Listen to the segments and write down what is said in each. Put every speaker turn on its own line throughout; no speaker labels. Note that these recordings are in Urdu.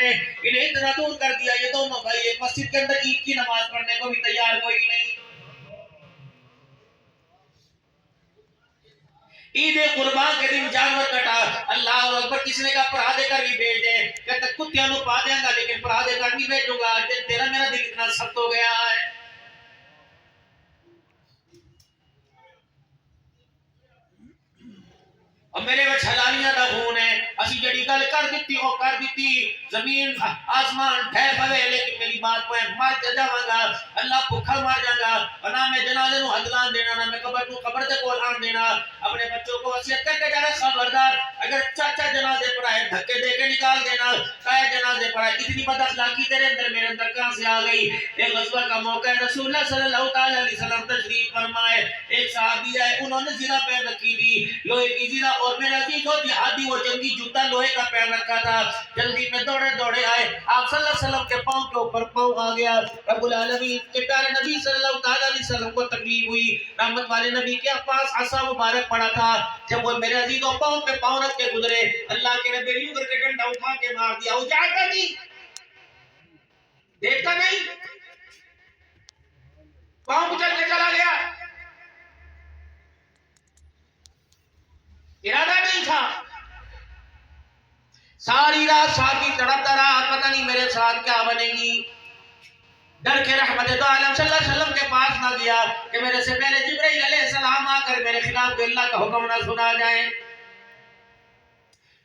نے انہیں اتنا دور کر دیا یہ دونوں بھائی ایک مسجد کے اندر عید کی نماز پڑھنے کو بھی تیار کوئی نہیں. عید قربان کے دن جانور کٹا. اللہ اکبر. کس نے کہا پرا دے کر بھی بھیج دے. کہتا کتیاں نو پا دیں گا لیکن پرا دے کر نہیں بھیجوں گا. تیرا میرا دل اتنا سخت ہو گیا ہے. اور میرے وہ چھلالیاں دا خون ہے. اسی جڑی گل کر دیتی وہ کر دیتی. زمین آسمان ٹھہر پوے لیکن میری بات کو مار جاواں گا. اللہ بھوکا مار جاں گا. اور نہ میں جنازے نو حضلان دینا نہ میں قبر نو قبر دے کول آن دینا. اپنے بچوں کو وصیت کر کے جا رہا خبردار اگر چاچا جنازے پر آئے دھکے دے کے نکال دینا. کہے جنازے پر آئے اتنی بد اخلاقی تیرے اندر میرے اندر کہاں سے آ گئی. ایک غزوہ کا موقع ہے. رسول اللہ صلی اللہ تعالی علیہ وسلم تشریف فرمائے. ایک صحابی ہے انہوں نے زرہ پہن رکھی تھی لوہے کی زرہ. اور میرا عزیز وہ جہادی وہ جنگی جوتا لوہے کا پہن رکھا تھا. جلدی میں دوڑے دوڑے آئے. آپ صلی اللہ علیہ وسلم کے پاؤں کے اوپر پاؤں آ گیا. رب العالمین کے پیارے نبی صلی اللہ تعالی علیہ وسلم کو تکلیف ہوئی. رحمت والے نبی کے پاس عصا مبارک پڑا تھا. جب وہ میرے عزیزوں پاؤں پہ پاؤں رکھ کے گزرے اللہ کے نبی یوں کر کے ڈنڈا اٹھا کے مار دیا. وہ جاتا نہیں دیکھتا نہیں پاؤں کچل کے چلا گیا. ارادہ نہیں تھا. ساری رات ساتھی تڑپتا رہا پتہ نہیں میرے ساتھ کیا بنے گی. ڈر کے رحمت دو عالم صلی اللہ علیہ وسلم کے پاس نہ گیا کہ میرے سے پہلے جبرائیل علیہ السلام آ کر میرے خلاف اللہ کا حکم نہ سنا جائے.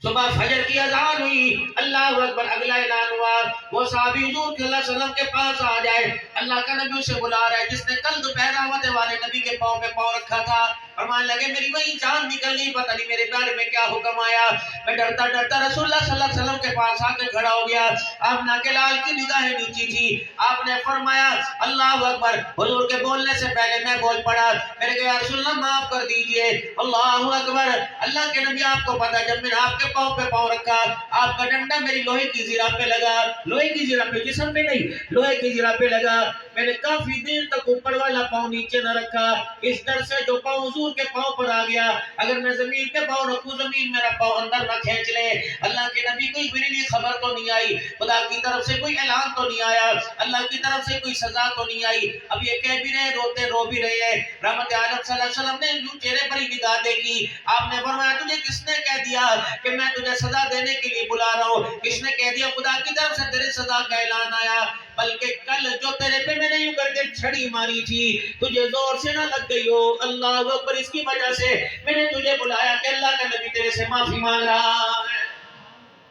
صبح فجر کی اذان ہوئی. اللہ اکبر. اگلا اعلان ہوا وہ صحابی حضور صلی اللہ علیہ وسلم کے پاس آ جائے. اللہ کا نبی اسے بلا رہا ہے جس نے کل دوپہر آمدے والے نبی کے پاؤں پہ پاؤں رکھا تھا. فرمان لگے میری وہی جان نکل گئی پتہ نہیں میرے بارے میں کیا حکم آیا. میں ڈرتا ڈرتا رسول اللہ صلی اللہ علیہ وسلم کے پاس آ کے کھڑا ہو گیا. آمنہ کے لال کی نگاہیں نیچی تھی. آپ نے فرمایا اللہ اکبر. حضور کے بولنے سے پہلے میں بول پڑا. میں نے کہا یا رسول اللہ معاف کر دیجئے. اللہ اکبر. اللہ کے نبی آپ کو پتا جب میں نے آپ کے پاؤں پہ پاؤں رکھا آپ کا ڈنڈا میری لوہے کی زرہ پہ لگا. لوہے کی زرہ پہ جسم پہ نہیں لوہے کی زرہ پہ لگا. میں نے کافی دیر تک اوپر والا پاؤں نیچے نہ رکھا اس ڈر سے جو پاؤں حضور کے پاؤں پر آ گیا اگر میں زمین پہ پاؤں رکھوں زمین میرا پاؤں اندر نہ کھینچ لے. اللہ کے نبی کوئی میرے لیے خبر تو نہیں آئی. خدا کی طرف سے کوئی اعلان تو نہیں آیا. اللہ کی طرف سے کوئی سزا تو نہیں آئی. اب یہ کہہ بھی رہے روتے رو بھی رہے ہیں. رحمت عالم صلی اللہ علیہ وسلم نے یوں چہرے پر ہی نگاہ دیکھی. آپ نے فرمایا تجھے کس نے کہہ دیا کہ میں تجھے سزا دینے کے لیے بلا رہا ہوں. کس نے کہہ دیا خدا کی طرف سے تیرے سزا کا اعلان آیا. بلکہ کل جو تیرے پہ میں نے یوں کر کے چھڑی ماری تھی تجھے زور سے نہ لگ گئی ہو. اللہ اکبر. اس کی وجہ سے میں نے تجھے بلایا کہ اللہ کا نبی تیرے سے معافی مانگ رہا ہے.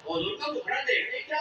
حضور کا بکڑا دیکھنے کیا